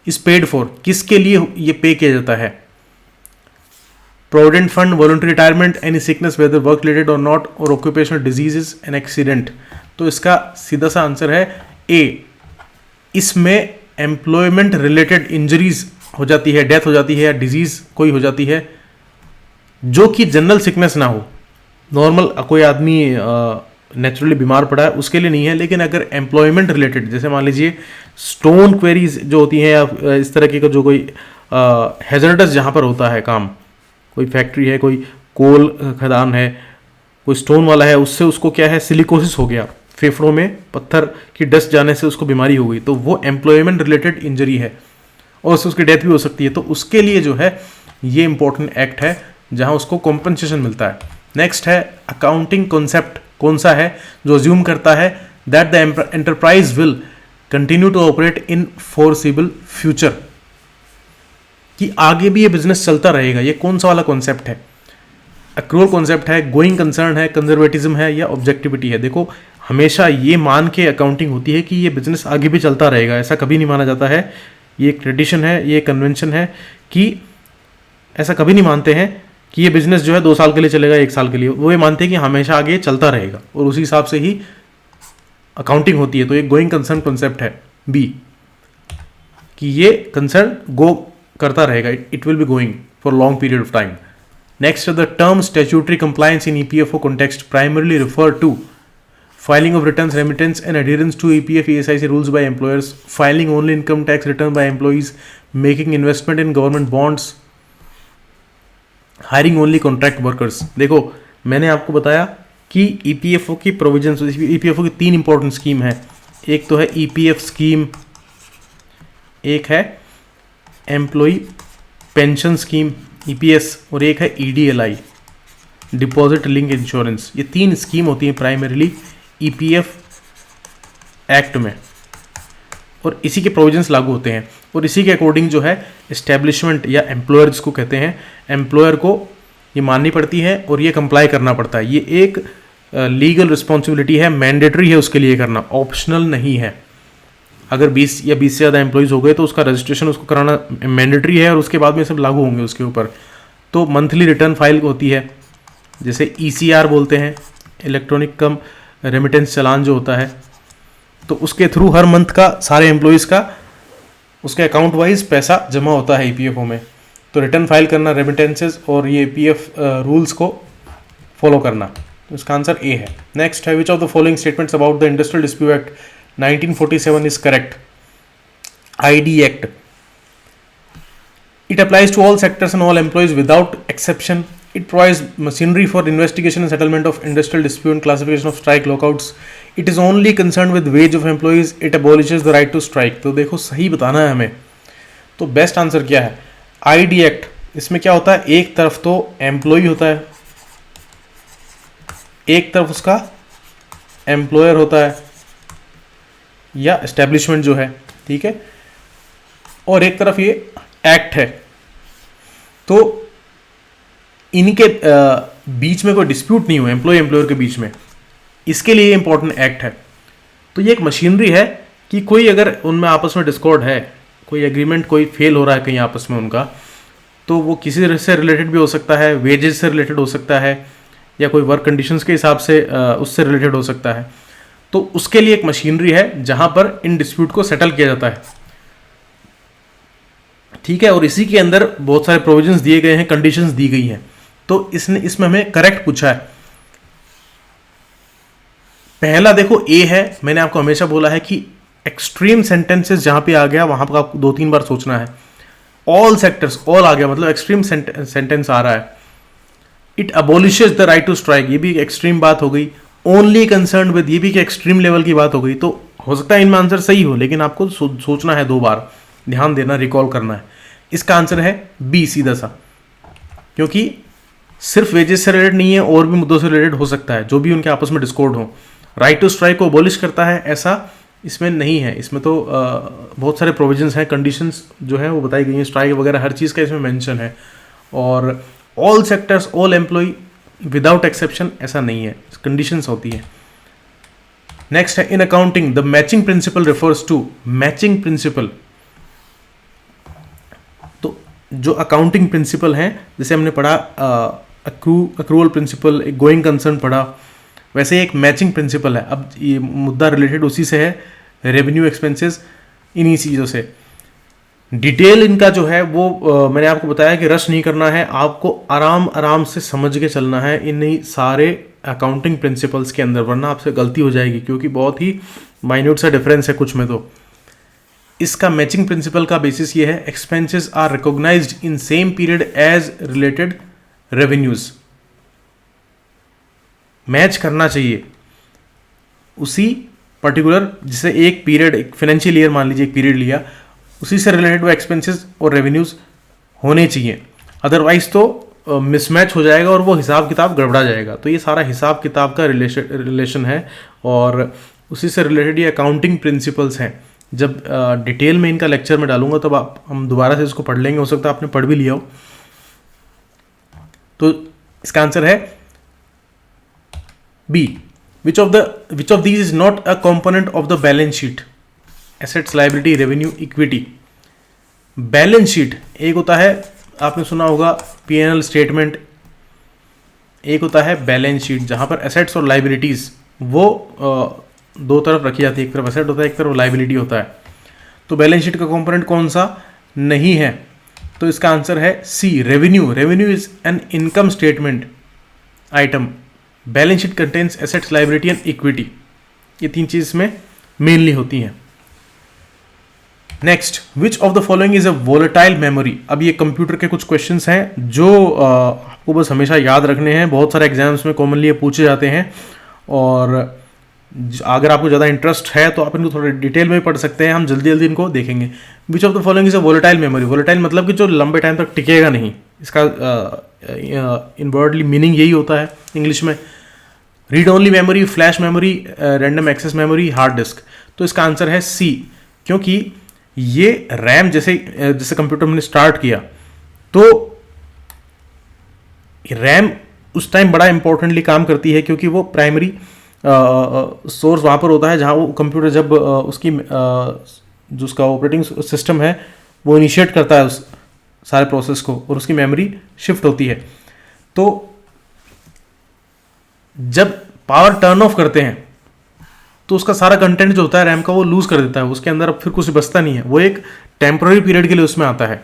इज पेड फॉर, किसके लिए ये पे किया जाता है? Provident fund, voluntary retirement, any sickness whether work related और नॉट, और ऑक्यूपेशनल डिजीजेस एंड एक्सीडेंट। तो इसका सीधा सा आंसर है ए। इसमें एम्प्लॉयमेंट रिलेटेड इंजरीज हो जाती है, डेथ हो जाती है या डिजीज कोई हो जाती है जो कि जनरल सिकनेस ना हो, नॉर्मल कोई आदमी नेचुरली बीमार पड़ा है उसके लिए नहीं है, लेकिन अगर एम्प्लॉयमेंट रिलेटेड, जैसे मान लीजिए स्टोन क्वेरीज जो होती हैं या इस तरह की जो कोई हैजर्डस जहाँ पर होता है काम, कोई फैक्ट्री है, कोई कोल खदान है, कोई स्टोन वाला है, उससे उसको क्या है सिलिकोसिस हो गया, फेफड़ों में पत्थर की डस्ट जाने से उसको बीमारी हो गई, तो वो एम्प्लॉयमेंट रिलेटेड इंजरी है और उससे उसकी डेथ भी हो सकती है। तो उसके लिए जो है ये इंपॉर्टेंट एक्ट है जहाँ उसको कॉम्पनसेशन मिलता है। नेक्स्ट है अकाउंटिंग कॉन्सेप्ट कौन सा है जो अज्यूम करता है that the enterprise will continue to operate in foreseeable future, कि आगे भी ये बिजनेस चलता रहेगा। ये कौन सा वाला कॉन्सेप्ट है? एक्रूअल कॉन्सेप्ट है, गोइंग कंसर्न है, कंजर्वेटिज्म है या ऑब्जेक्टिविटी है? देखो हमेशा ये मान के अकाउंटिंग होती है कि ये बिजनेस आगे भी चलता रहेगा, ऐसा कभी नहीं माना जाता है। ये एक ट्रेडिशन है, ये कन्वेंशन है कि ऐसा कभी नहीं मानते हैं कि ये बिजनेस जो है 2 साल के लिए चलेगा, 1 साल के लिए, वो ये मानते हैं कि हमेशा आगे चलता रहेगा और उसी हिसाब से ही अकाउंटिंग होती है। तो ये गोइंग कंसर्न कॉन्सेप्ट है बी, कि ये कंसर्न गो करता रहेगा, it will be going for long period of time. Next, the term statutory compliance in EPFO context primarily refer to filing of returns, remittance and adherence to EPF ESIC rules by employers, filing only income tax return by employees, making investment in government bonds, hiring only contract workers। देखो मैंने आपको बताया कि EPFO की provisions, EPFO की 3 important scheme है। एक तो है EPF स्कीम, एक है एम्प्लॉई पेंशन स्कीम EPS, और एक है EDLI डिपॉजिट लिंक इंश्योरेंस। ये 3 स्कीम होती हैं प्राइमरीली EPF एक्ट में, और इसी के प्रोविजंस लागू होते हैं। और इसी के अकॉर्डिंग जो है एस्टेब्लिशमेंट या एम्प्लॉयर जिसको कहते हैं, एम्प्लॉयर को ये माननी पड़ती है और ये कंप्लाई करना पड़ता है। ये एक लीगल रिस्पॉन्सिबिलिटी है, मैंडेटरी है उसके लिए करना, ऑप्शनल नहीं है। अगर 20 या 20 से ज़्यादा एम्प्लॉयज़ हो गए तो उसका रजिस्ट्रेशन उसको कराना मैंडेटरी है और उसके बाद में सब लागू होंगे उसके ऊपर। तो मंथली रिटर्न फाइल होती है, जैसे ECR बोलते हैं, इलेक्ट्रॉनिक कम रेमिटेंस चालान जो होता है, तो उसके थ्रू हर मंथ का सारे एम्प्लॉयज़ का उसके अकाउंट वाइज पैसा जमा होता है EPFO में। तो रिटर्न फाइल करना, रेमिटेंसेज और ये EPF रूल्स को फॉलो करना, तो इसका आंसर ए है। नेक्स्ट है, which of the following statements about the industrial dispute act 1947 is correct? ID act, it applies to all sectors and all employees without exception. It provides machinery for investigation and settlement of industrial dispute and classification of strike lockouts. It is only concerned with wage of employees. It abolishes the right to strike. तो देखो सही बताना है हमें, तो best answer क्या है? ID act. इसमें क्या होता है, एक तरफ तो एम्प्लॉय होता है, एक तरफ उसका एम्प्लॉयर होता है या एस्टेब्लिशमेंट जो है, ठीक है, और एक तरफ ये एक्ट है। तो इनके बीच में कोई डिस्प्यूट नहीं हो, एम्प्लॉय एम्प्लॉयर के बीच में, इसके लिए इंपॉर्टेंट एक्ट है। तो ये एक मशीनरी है कि कोई अगर उनमें आपस में डिस्कॉर्ड है, कोई एग्रीमेंट कोई फेल हो रहा है कहीं आपस में उनका, तो वो किसी से रिलेटेड भी हो सकता है, वेजेस से रिलेटेड हो सकता है, या कोई वर्क कंडीशंस के हिसाब से उससे रिलेटेड हो सकता है। तो उसके लिए एक मशीनरी है जहां पर इन डिस्प्यूट को सेटल किया जाता है, ठीक है, और इसी के अंदर बहुत सारे प्रोविजंस दिए गए हैं, कंडीशंस दी गई हैं। तो इसमें हमें करेक्ट पूछा है। पहला देखो ए है, मैंने आपको हमेशा बोला है कि एक्सट्रीम सेंटेंसेस जहां पे आ गया वहां पर आपको 2-3 बार सोचना है। ऑल सेक्टर्स, ऑल आ गया मतलब एक्सट्रीम सेंटेंस आ रहा है। It abolishes the right to strike, ये भी एक एक्सट्रीम बात हो गई। ओनली कंसर्न विद, ये भी एक एक्सट्रीम लेवल की बात हो गई। तो हो सकता है इनमें आंसर सही हो, लेकिन आपको सोचना है 2 बार, ध्यान देना, रिकॉल करना है। इसका आंसर है बी सीधा सा, क्योंकि सिर्फ वेजेस से रिलेटेड नहीं है, और भी मुद्दों से रिलेटेड हो सकता है जो भी उनके आपस में डिस्कॉर्ड हो। राइट टू स्ट्राइक को अबॉलिश करता है ऐसा इसमें नहीं है। इसमें तो बहुत सारे प्रोविजंस हैं, कंडीशंस जो है वो बताई गई हैं, स्ट्राइक वगैरह हर चीज़ का इसमें मेंशन है। और all sectors, all employ without exception ऐसा नहीं है, कंडीशंस होती है। नेक्स्ट है, in accounting the matching principle refers to, matching principle, तो जो अकाउंटिंग प्रिंसिपल हैं, जैसे हमने पढ़ा अक्रूवल प्रिंसिपल, एक गोइंग कंसर्न पढ़ा, वैसे एक मैचिंग प्रिंसिपल है। अब ये मुद्दा रिलेटेड उसी से है, रेवेन्यू एक्सपेंसेस, इन्हीं चीज़ों से। डिटेल इनका जो है वो मैंने आपको बताया कि रश नहीं करना है, आपको आराम आराम से समझ के चलना है इन्हीं सारे अकाउंटिंग प्रिंसिपल्स के अंदर, वरना आपसे गलती हो जाएगी, क्योंकि बहुत ही माइन्यूट सा डिफरेंस है कुछ में। तो इसका मैचिंग प्रिंसिपल का बेसिस ये है, expenses are recognised in same period as related revenues. Match करना चाहिए उसी पर्टिकुलर, जैसे एक पीरियड, एक फाइनेंशियल ईयर मान लीजिए एक पीरियड लिया, उसी से रिलेटेड वो एक्सपेंसेस और रेवेन्यूज होने चाहिए। अदरवाइज तो मिसमैच हो जाएगा और वो हिसाब किताब गड़बड़ा जाएगा। तो ये सारा हिसाब किताब का रिलेशन है, और उसी से रिलेटेड ये अकाउंटिंग प्रिंसिपल्स हैं। जब डिटेल में इनका लेक्चर में डालूंगा तब हम दोबारा से इसको पढ़ लेंगे, हो सकता है आपने पढ़ भी लिया हो। तो इसका आंसर है B, which of these is not a component of the balance sheet? Assets, liability, revenue, equity. Balance sheet एक होता है, आपने सुना होगा P&L स्टेटमेंट, एक होता है बैलेंस शीट, जहाँ पर एसेट्स और लाइबिलिटीज़ वो दो तरफ रखी जाती है, एक तरफ एसेट होता है, एक तरफ लाइबिलिटी होता है। तो बैलेंस शीट का कंपोनेंट कौन सा नहीं है? तो इसका आंसर है C, revenue. Revenue is an income statement item. Balance sheet contains assets, liability and equity. ये तीन चीज इसमें मेनली होती हैं। Next, which of the following is a volatile memory. अब ये कंप्यूटर के कुछ क्वेश्चंस हैं जो आपको बस हमेशा याद रखने हैं, बहुत सारे एग्जाम्स में कॉमनली ये पूछे जाते हैं, और अगर आपको ज़्यादा इंटरेस्ट है तो आप इनको थोड़ा डिटेल में पढ़ सकते हैं, हम जल्दी जल्दी इनको देखेंगे। विच of the following is a volatile memory. Volatile मतलब कि जो लंबे टाइम तक टिकेगा नहीं, इसका इनवर्डली मीनिंग यही होता है इंग्लिश में। Read only memory, flash memory, random access memory, hard disk. तो इसका आंसर है सी, क्योंकि ये रैम जैसे कंप्यूटर में स्टार्ट किया तो रैम उस टाइम बड़ा इंपॉर्टेंटली काम करती है, क्योंकि वो प्राइमरी सोर्स वहाँ पर होता है जहाँ वो कंप्यूटर जब उसकी जो उसका ऑपरेटिंग सिस्टम है वो इनिशिएट करता है उस सारे प्रोसेस को, और उसकी मेमोरी शिफ्ट होती है। तो जब पावर टर्न ऑफ करते हैं तो उसका सारा कंटेंट जो होता है रैम का वो लूज कर देता है, उसके अंदर अब फिर कुछ बचता नहीं है, वो एक टेम्पररी पीरियड के लिए उसमें आता है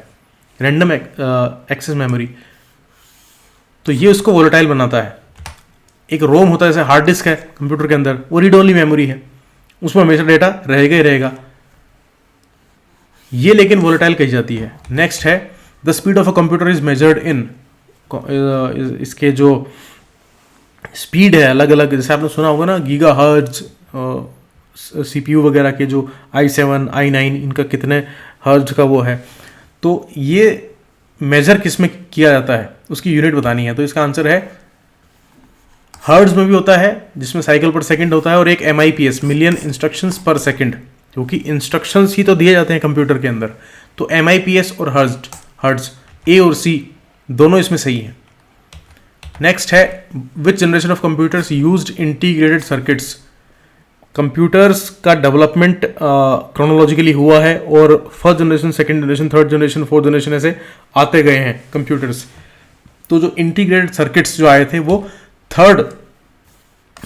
रैंडम एक्सेस मेमोरी। तो ये उसको वोलेटाइल बनाता है। एक रोम होता है, जैसे हार्ड डिस्क है कंप्यूटर के अंदर, वो रीड ओनली मेमोरी है, उसमें हमेशा डेटा रहेगा ही रहेगा, ये लेकिन वोलेटाइल कही जाती है। नेक्स्ट है, the speed of a computer is measured in. इसके जो स्पीड है अलग अलग, जैसे आपने सुना होगा ना गीगा हर्ट्ज, सीपीयू वगैरह के जो i7 i9 इनका कितने हर्ट्ज का वो है, तो ये मेजर किस में किया जाता है उसकी यूनिट बतानी है। तो इसका आंसर है हर्ट्ज में भी होता है, जिसमें साइकिल पर सेकंड होता है, और एक MIPS, मिलियन इंस्ट्रक्शंस पर सेकंड, क्योंकि इंस्ट्रक्शंस ही तो दिए जाते हैं कंप्यूटर के अंदर। तो MIPS और हर्ट्ज ए और सी दोनों इसमें सही है। नेक्स्ट है, विच generation of computers used integrated circuits. Computers का डेवलपमेंट क्रोनोलॉजिकली हुआ है, और first generation, second generation, third generation, fourth generation ऐसे आते गए हैं कंप्यूटर्स। तो जो इंटीग्रेटेड सर्किट्स जो आए थे वो थर्ड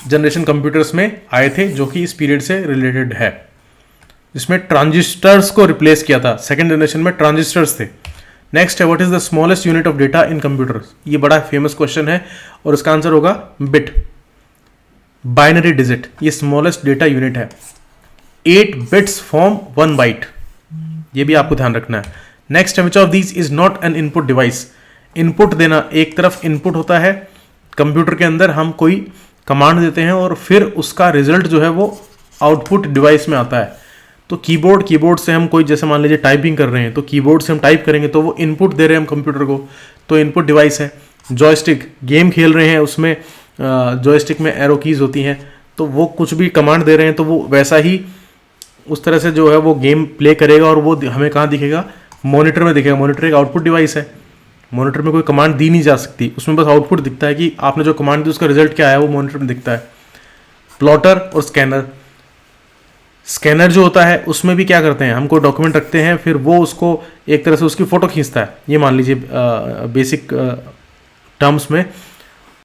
जनरेशन कंप्यूटर्स में आए थे, जो कि इस पीरियड से रिलेटेड है, जिसमें ट्रांजिस्टर्स को रिप्लेस किया था। सेकंड जनरेशन में ट्रांजिस्टर्स थे। नेक्स्ट है, what is the smallest unit of data in computers. ये बड़ा फेमस क्वेश्चन है, और इसका आंसर होगा बिट, बाइनरी डिजिट, ये स्मॉलेस्ट डेटा यूनिट है। 8 बिट्स फॉर्म 1 बाइट, ये भी आपको ध्यान रखना है। नेक्स्ट है, which of these is not an input device. Input देना, एक तरफ इनपुट होता है कंप्यूटर के अंदर, हम कोई कमांड देते हैं और फिर उसका रिजल्ट जो है वो आउटपुट डिवाइस में आता है। तो कीबोर्ड से हम कोई, जैसे मान लीजिए टाइपिंग कर रहे हैं, तो कीबोर्ड से हम टाइप करेंगे तो वो इनपुट दे रहे हैं हम कंप्यूटर को, तो इनपुट डिवाइस है। जॉयस्टिक, गेम खेल रहे हैं, उसमें जॉयस्टिक में एरो कीज होती हैं, तो वो कुछ भी कमांड दे रहे हैं तो वो वैसा ही उस तरह से जो है वो गेम प्ले करेगा, और वो हमें कहाँ दिखेगा, मॉनिटर में दिखेगा। मॉनिटर एक आउटपुट डिवाइस है, मॉनिटर में कोई कमांड दी नहीं जा सकती, उसमें बस आउटपुट दिखता है कि आपने जो कमांड दी उसका रिजल्ट क्या आया, वो मॉनिटर में दिखता है। प्लॉटर और स्कैनर, स्कैनर जो होता है उसमें भी क्या करते हैं, हम कोई डॉक्यूमेंट रखते हैं, फिर वो उसको एक तरह से उसकी फ़ोटो खींचता है, ये मान लीजिए बेसिक टर्म्स में,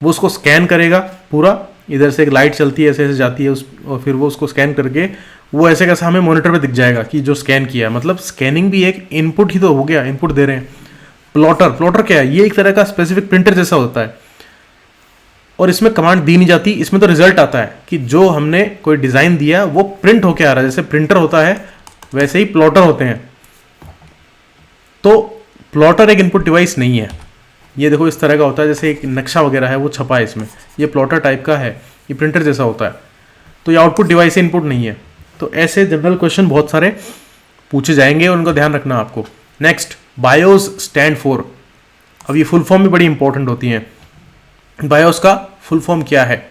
वो उसको स्कैन करेगा पूरा, इधर से एक लाइट चलती है, ऐसे ऐसे जाती है और फिर वो उसको स्कैन करके वो ऐसे कैसे हमें मॉनिटर पे दिख जाएगा कि जो स्कैन किया है। मतलब स्कैनिंग भी एक इनपुट ही तो हो गया, इनपुट दे रहे हैं। प्लॉटर क्या है, ये एक तरह का स्पेसिफिक प्रिंटर जैसा होता है, और इसमें कमांड दी नहीं जाती, इसमें तो रिजल्ट आता है कि जो हमने कोई डिज़ाइन दिया वो प्रिंट होके आ रहा है। जैसे प्रिंटर होता है वैसे ही प्लॉटर होते हैं। तो प्लॉटर एक इनपुट डिवाइस नहीं है। ये देखो इस तरह का होता है, जैसे एक नक्शा वगैरह है वो छपा है इसमें, ये प्लॉटर टाइप का है, ये प्रिंटर जैसा होता है। तो ये आउटपुट डिवाइस है, इनपुट नहीं है। तो ऐसे जनरल क्वेश्चन बहुत सारे पूछे जाएंगे, उनका ध्यान रखना आपको। Next, BIOS stand for. अब ये फुल फॉर्म भी बड़ी इंपॉर्टेंट होती हैं। बायोस का फुल फॉर्म क्या है?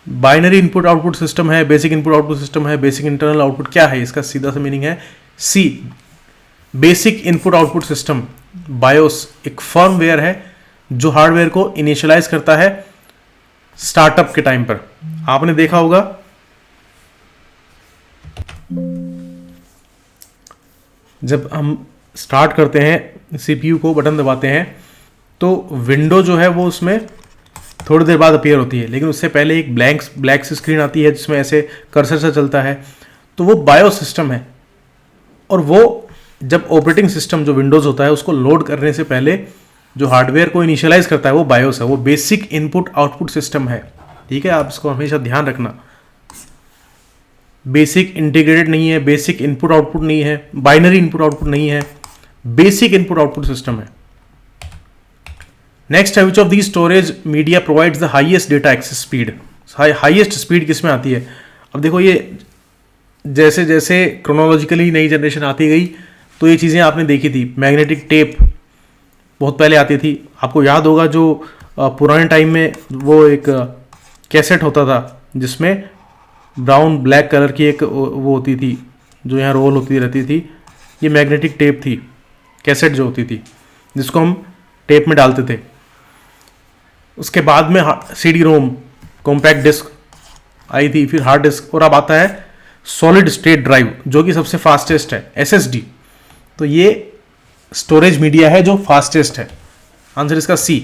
बाइनरी इनपुट आउटपुट सिस्टम है, बेसिक इनपुट आउटपुट सिस्टम है, बेसिक इंटरनल आउटपुट क्या है? इसका सीधा सा मीनिंग है C, basic input output system. BIOS एक फर्मवेयर है जो हार्डवेयर को इनिशियलाइज करता है स्टार्टअप के टाइम पर। आपने देखा होगा जब हम स्टार्ट करते हैं सीपीयू को, बटन दबाते हैं तो विंडो जो है वो उसमें थोड़ी देर बाद अपीयर होती है, लेकिन उससे पहले एक ब्लैक स्क्रीन आती है जिसमें ऐसे कर्सर से चलता है, तो वो बायो सिस्टम है। और वो जब ऑपरेटिंग सिस्टम जो विंडोज़ होता है उसको लोड करने से पहले जो हार्डवेयर को इनिशियलाइज करता है वो बायोस है, वो बेसिक इनपुट आउटपुट सिस्टम है। ठीक है, आप इसको हमेशा ध्यान रखना। बेसिक इंटीग्रेटेड नहीं है, बेसिक इनपुट आउटपुट नहीं है, बाइनरी इनपुट आउटपुट नहीं है, बेसिक इनपुट आउटपुट सिस्टम है। नेक्स्ट है which of the storage media provides the highest data access speed. Highest speed किस में आती है? अब देखो, ये जैसे जैसे क्रोनोलॉजिकली नई जनरेशन आती गई तो ये चीज़ें आपने देखी थी। मैग्नेटिक टेप बहुत पहले आती थी, आपको याद होगा जो पुराने टाइम में वो एक कैसेट होता था जिसमें ब्राउन ब्लैक कलर की एक वो होती थी जो यहाँ रोल होती रहती थी, ये मैग्नेटिक टेप थी, कैसेट जो होती थी जिसको हम टेप में डालते थे। उसके बाद में सीडी रोम, कॉम्पैक्ट डिस्क आई थी, फिर हार्ड डिस्क, और अब आता है सॉलिड स्टेट ड्राइव जो कि सबसे फास्टेस्ट है, एसएसडी। तो ये स्टोरेज मीडिया है जो फास्टेस्ट है। आंसर इसका C.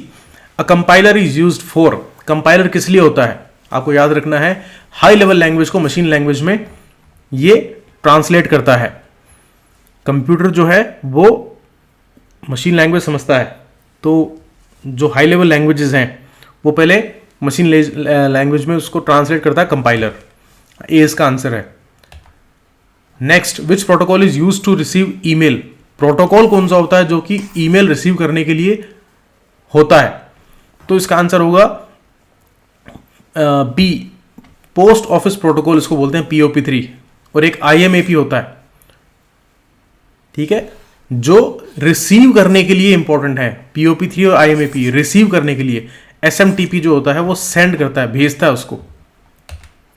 A compiler is used for, compiler किस लिए होता है? आपको याद रखना है, हाई लेवल लैंग्वेज को मशीन लैंग्वेज में ये ट्रांसलेट करता है। कंप्यूटर जो है वो मशीन लैंग्वेज समझता है, तो जो हाई लेवल लैंग्वेजेस हैं वो पहले मशीन लैंग्वेज में उसको ट्रांसलेट करता है कंपाइलर। ए इसका आंसर है। Next, which protocol is use to receive email. Protocol कौन सा होता है जो कि ईमेल रिसीव करने के लिए होता है? तो इसका आंसर होगा बी, पोस्ट ऑफिस प्रोटोकॉल इसको बोलते हैं, POP3। और एक IMAP होता है, ठीक है, जो रिसीव करने के लिए इंपॉर्टेंट है। POP3 और IMAP रिसीव करने के लिए। SMTP जो होता है वो सेंड करता है, भेजता है उसको,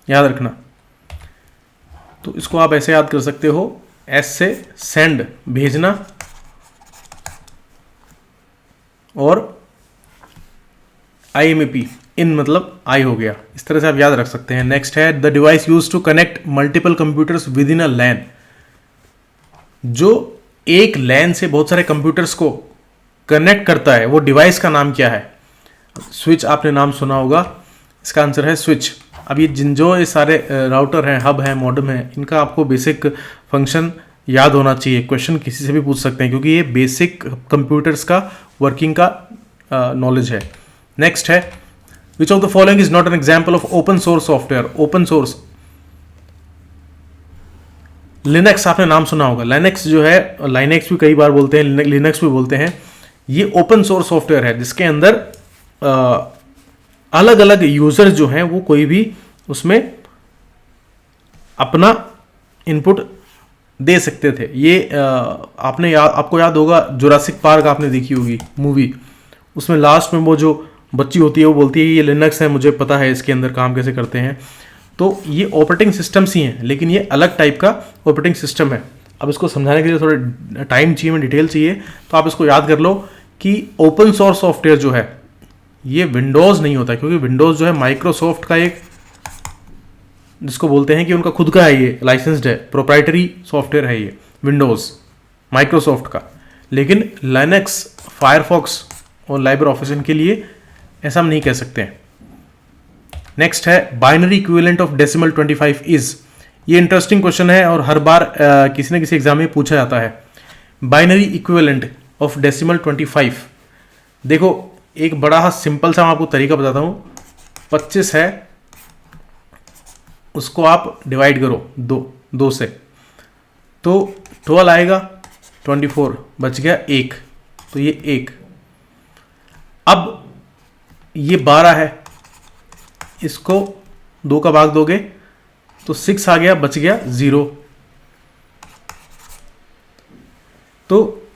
याद रखना। तो इसको आप ऐसे याद कर सकते हो, S से सेंड भेजना और IMAP इन मतलब आई हो गया, इस तरह से आप याद रख सकते हैं। नेक्स्ट है the device use to connect multiple computers within a LAN. जो एक लैन से बहुत सारे कंप्यूटर्स को कनेक्ट करता है वो डिवाइस का नाम क्या है? स्विच आपने नाम सुना होगा, इसका आंसर है स्विच। अब ये सारे राउटर हैं, हब हैं, मॉडेम हैं, इनका आपको बेसिक फंक्शन याद होना चाहिए। क्वेश्चन किसी से भी पूछ सकते हैं क्योंकि ये बेसिक कंप्यूटर्स का वर्किंग का नॉलेज है। नेक्स्ट है which of the following is not an example of open source software. Open source, Linux आपने नाम सुना होगा। लिनक्स जो है, लाइनेक्स भी कई बार बोलते हैं, लिनक्स भी बोलते हैं, ये ओपन सोर्स सॉफ्टवेयर है जिसके अंदर अलग अलग यूजर्स जो हैं वो कोई भी उसमें अपना इनपुट दे सकते थे। ये आपको याद होगा जुरासिक पार्क आपने देखी होगी मूवी, उसमें लास्ट में वो जो बच्ची होती है वो बोलती है ये लिनक्स है, मुझे पता है इसके अंदर काम कैसे करते हैं। तो ये ऑपरेटिंग सिस्टम्स ही हैं, लेकिन ये अलग टाइप का ऑपरेटिंग सिस्टम है। अब इसको समझाने के लिए थोड़ा टाइम चाहिए, में डिटेल चाहिए, तो आप इसको याद कर लो कि ओपन सोर्स सॉफ्टवेयर जो है ये विंडोज़ नहीं होता, क्योंकि विंडोज़ जो है माइक्रोसॉफ्ट का एक, जिसको बोलते हैं कि उनका खुद का है, ये लाइसेंस्ड है, प्रोप्राइटरी सॉफ्टवेयर है ये विंडोज़ माइक्रोसॉफ्ट का। लेकिन लिनक्स, फायरफॉक्स और लाइब्रे ऑफिस के लिए ऐसा हम नहीं कह सकते हैं। नेक्स्ट है binary equivalent of decimal 25 is. ये इंटरेस्टिंग क्वेश्चन है और हर बार किसी न किसी एग्जाम में पूछा जाता है। बाइनरी इक्विवेलेंट ऑफ डेसिमल 25, देखो एक बड़ा सिंपल सा मैं आपको तरीका बताता हूँ। 25 है, उसको आप डिवाइड करो दो से, तो 12 आएगा, 24 बच गया 1, तो ये 1। अब ये 12 है, इसको 2 का भाग दोगे तो 6 आ गया, बच गया 0। तो